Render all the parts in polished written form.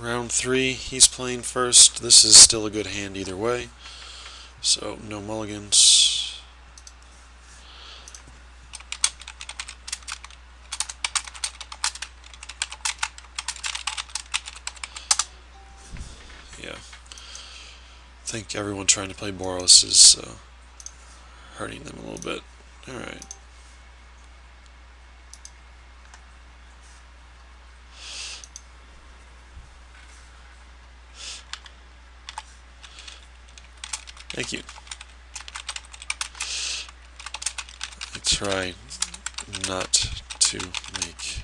Round 3, he's playing first. This is still a good hand either way, so no mulligans. Yeah. I think everyone trying to play Boros is hurting them a little bit. Alright. Thank you. I try not to make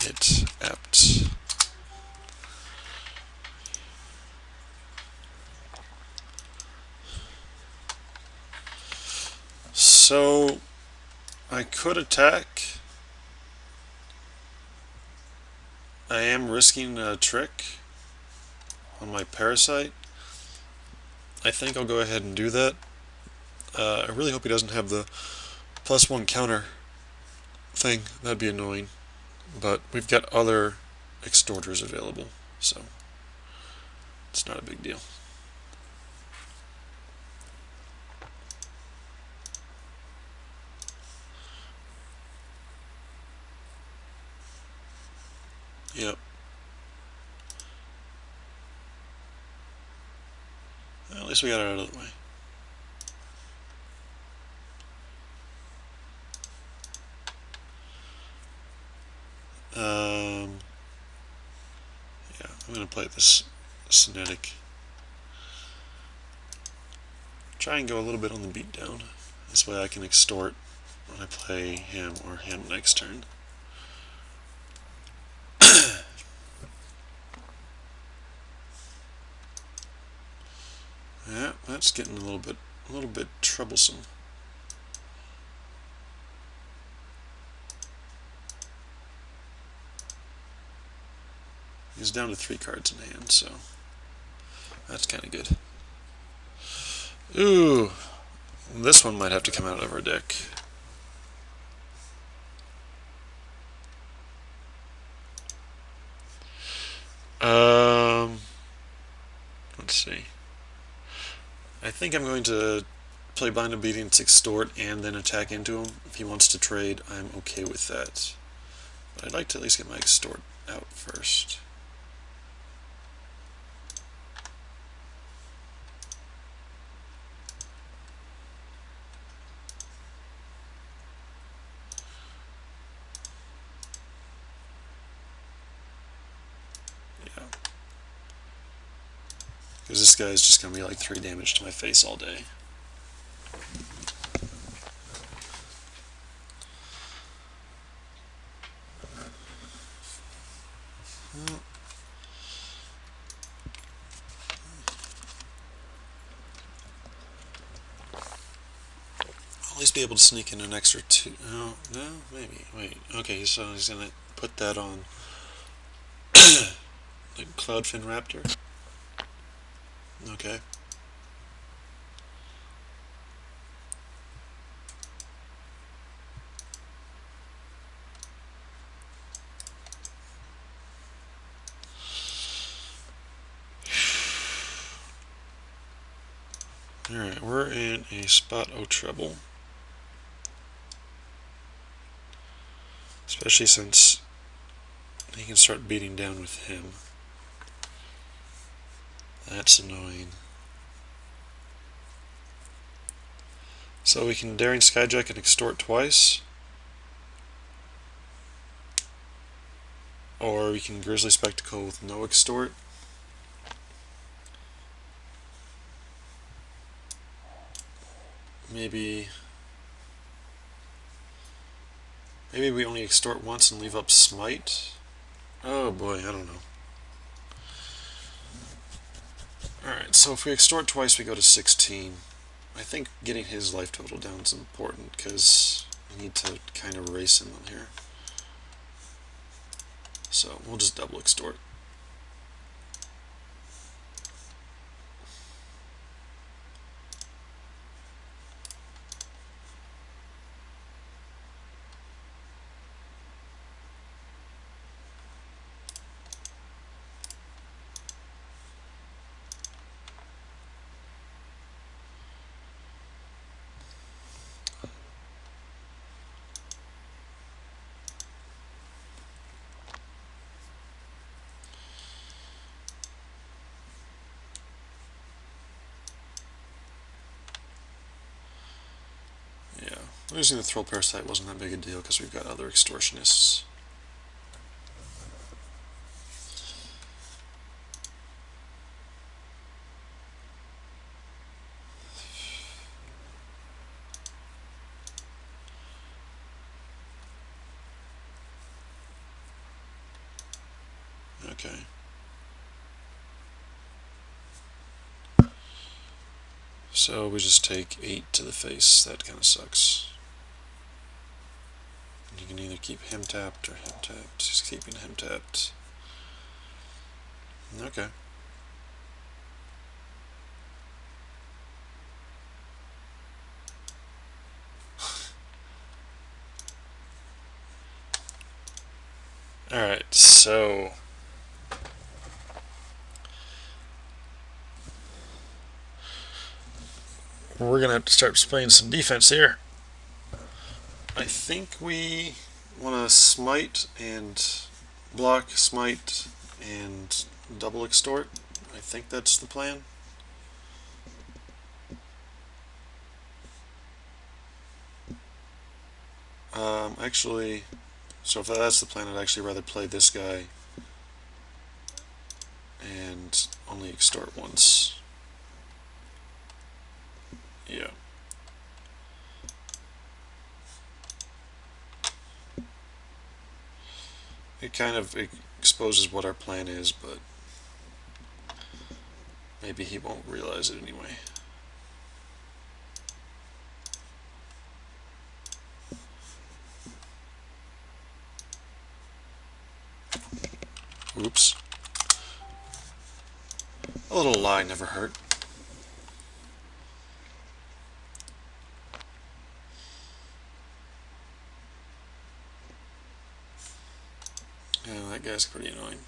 it apt. So I could attack. I am risking a trick on my parasite. I think I'll go ahead and do that. I really hope he doesn't have the +1 counter thing. That'd be annoying. But we've got other extorters available, so it's not a big deal. Yep. Well, at least we got it out of the way. Yeah, I'm going to play this Cinetic. Try and go a little bit on the beatdown. This way I can extort when I play him or him next turn. Yeah, that's getting a little bit troublesome. He's down to 3 cards in hand, so that's kind of good. Ooh, this one might have to come out of our deck. Let's see. I think I'm going to play Blind Obedience, extort, and then attack into him. If he wants to trade, I'm okay with that. But I'd like to at least get my extort out first. Yeah. Because this guy is just going to be like 3 damage to my face all day. At least be able to sneak in an extra 2. Oh, no, maybe. Wait. Okay, so he's going to put that on the Cloudfin Raptor. Okay. Alright, we're in a spot of trouble. Especially since he can start beating down with him. That's annoying. So we can Daring Skyjack and extort twice. Or we can Grizzly Spectacle with no extort. Maybe we only extort once and leave up Smite. Oh boy, I don't know. Alright, so if we extort twice, we go to 16. I think getting his life total down is important, because we need to kind of race him on here. So we'll just double extort. Losing the Thrill Parasite wasn't that big a deal because we've got other extortionists. Okay. So we just take 8 to the face. That kind of sucks. You can either keep him tapped or him tapped. Just keeping him tapped. Okay. Alright, so we're gonna have to start playing some defense here. I think we want to smite and block, smite and double extort. I think that's the plan. Actually, so if that's the plan, I'd actually rather play this guy and only extort once. Yeah. It kind of exposes what our plan is, but maybe he won't realize it anyway. Oops. A little lie never hurt. Yeah, that guy's pretty annoying.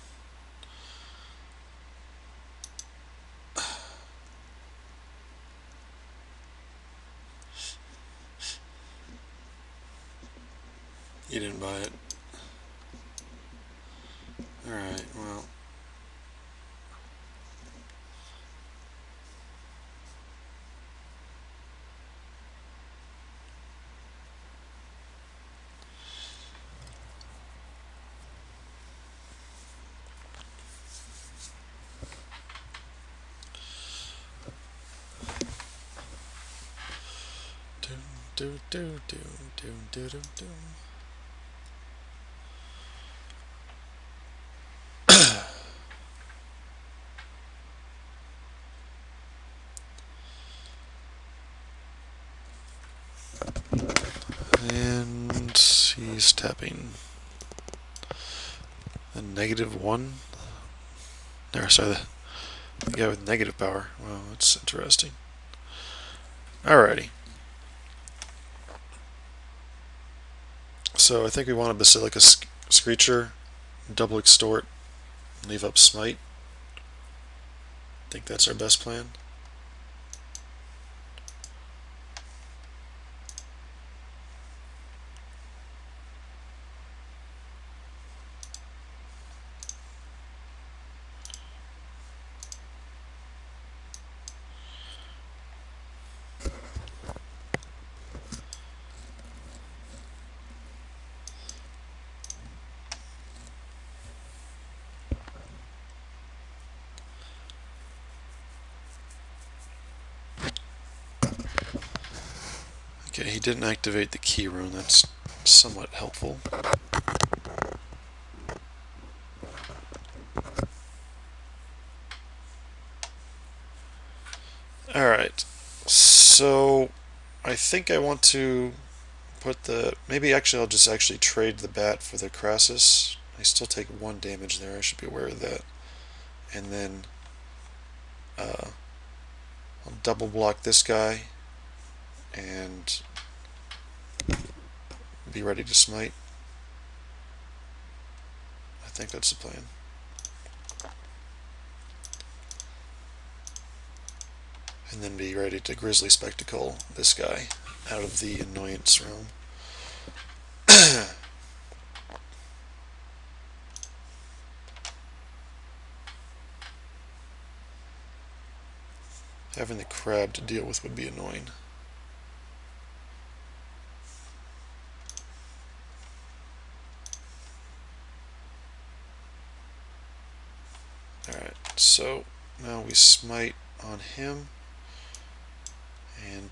You didn't buy it. Alright, well. Do do do do do do do. And he's tapping a -1. There, sorry, the guy with negative power. Wow, that's interesting. Alrighty. So I think we want a Basilica Screecher, double extort, leave up smite. I think that's our best plan. Okay, he didn't activate the key rune. That's somewhat helpful. Alright, so I think I want to put the... Maybe actually I'll just actually trade the bat for the Crassus. I still take 1 damage there, I should be aware of that. And then I'll double block this guy and be ready to smite. I think that's the plan. And then be ready to Grizzly Spectacle this guy out of the annoyance realm. Having the crab to deal with would be annoying. So now we smite on him, and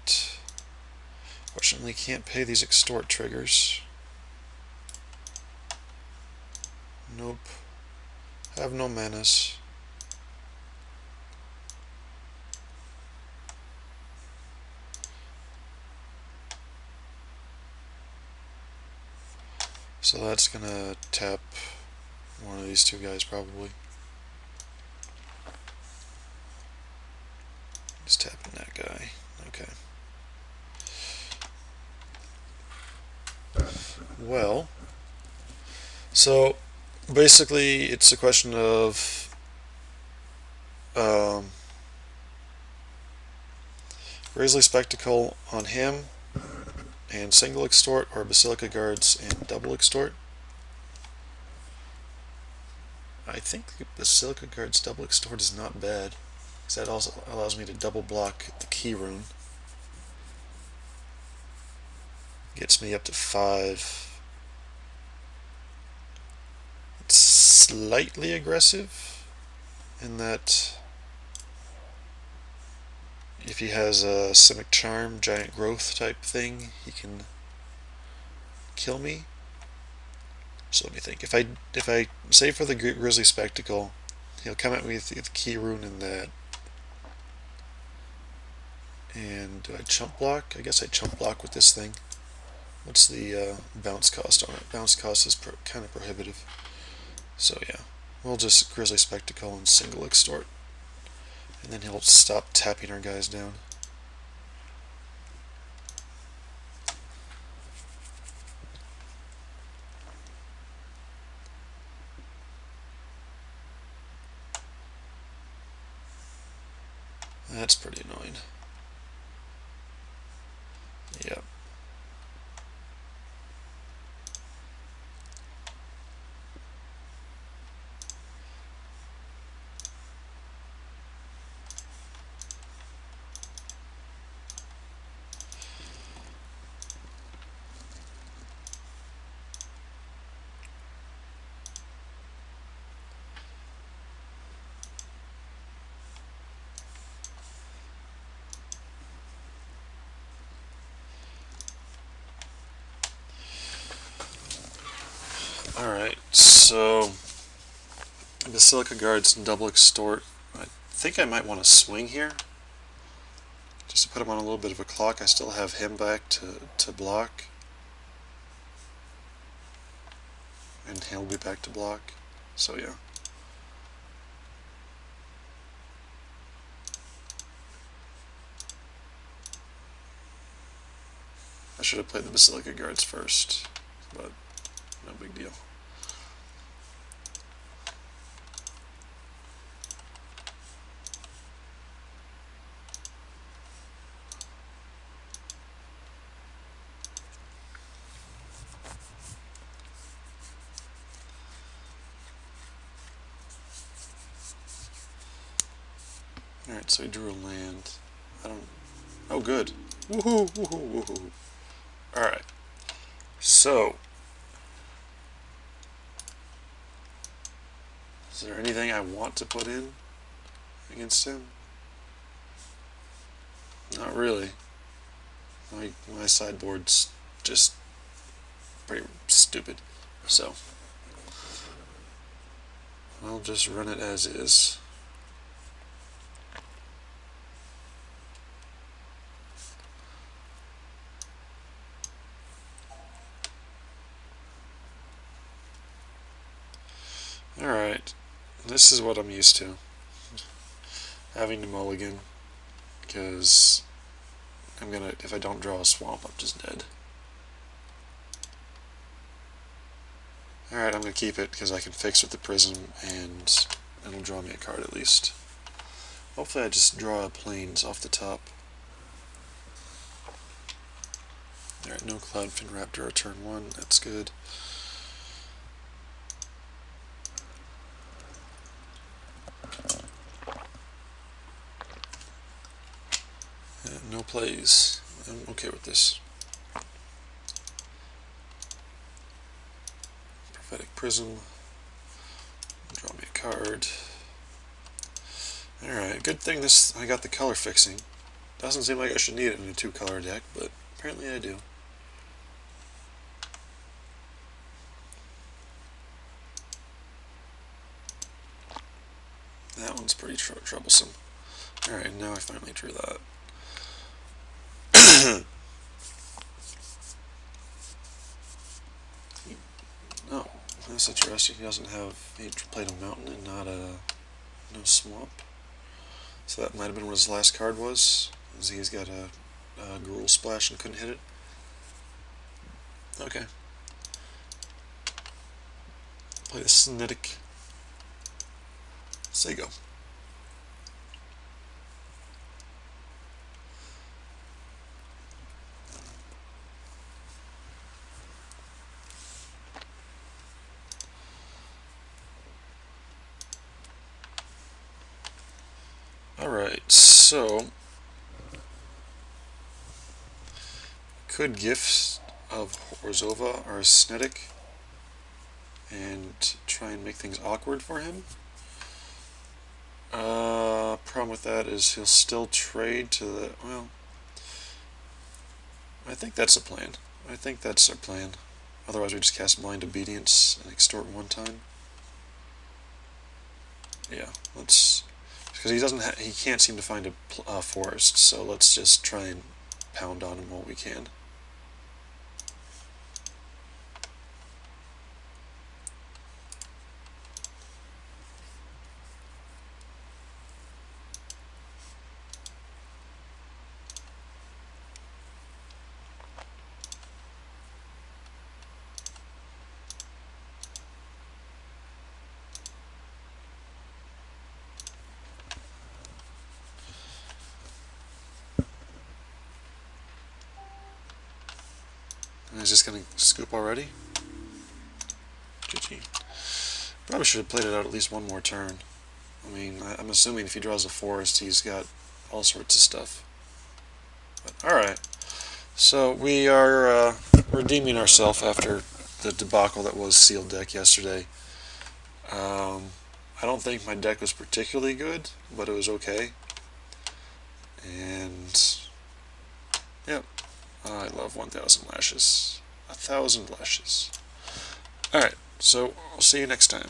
fortunately can't pay these extort triggers. Nope. Have no menace. So that's gonna tap one of these two guys probably. Just tapping that guy. Okay. Well, so basically it's a question of Grizzly Spectacle on him and single extort, or Basilica Guards and double extort. I think Basilica Guards double extort is not bad, because that also allows me to double block the key rune. Gets me up to 5. It's slightly aggressive in that if he has a Simic Charm, Giant Growth type thing, he can kill me. So let me think. If I save for the Grizzly Spectacle, he'll come at me with the key rune in that. And do I chump block? I guess I chump block with this thing. What's the bounce cost on it? Bounce cost is kind of prohibitive. So yeah, we'll just Grizzly Spectacle and single extort. And then he'll stop tapping our guys down. That's pretty annoying. Yep. Alright, so Basilica Guards and double extort. I think I might want to swing here, just to put him on a little bit of a clock. I still have him back to block, and he'll be back to block, so yeah. I should have played the Basilica Guards first, but no big deal. Alright, so he drew a land. I don't... Oh, good. Woohoo, woohoo, woohoo. Alright. So... is there anything I want to put in against him? Not really. My sideboard's just pretty stupid. So... I'll just run it as is. Alright, this is what I'm used to. Having to mulligan, because if I don't draw a swamp, I'm just dead. Alright, I'm gonna keep it, because I can fix with the prism, and it'll draw me a card at least. Hopefully I just draw planes off the top. Alright, no Cloudfin Raptor turn 1, that's good. No plays. I'm okay with this. Prophetic Prism. Draw me a card. Alright, good thing I got the color fixing. Doesn't seem like I should need it in a 2-color deck, but apparently I do. That one's pretty troublesome. Alright, now I finally drew that. Oh, that's interesting. He doesn't have... He played a mountain and not a... no swamp. So that might have been what his last card was. He's got a Gruul Splash and couldn't hit it. Okay. Play the Snetic Sago. Alright, so could Gifts of Orzhova or Snetic and try and make things awkward for him. Problem with that is he'll still trade to the... well, I think that's the plan. I think that's our plan. Otherwise we just cast Blind Obedience and Extort one time. Yeah, let's... because he can't seem to find a forest, so let's just try and pound on him while we can. And he's just going to scoop already? GG. Probably should have played it out at least one more turn. I mean, I'm assuming if he draws a forest, he's got all sorts of stuff. But, alright. So we are redeeming ourselves after the debacle that was Sealed Deck yesterday. I don't think my deck was particularly good, but it was okay. And, yep. I love 1,000 lashes. 1,000 lashes. Alright, so I'll see you next time.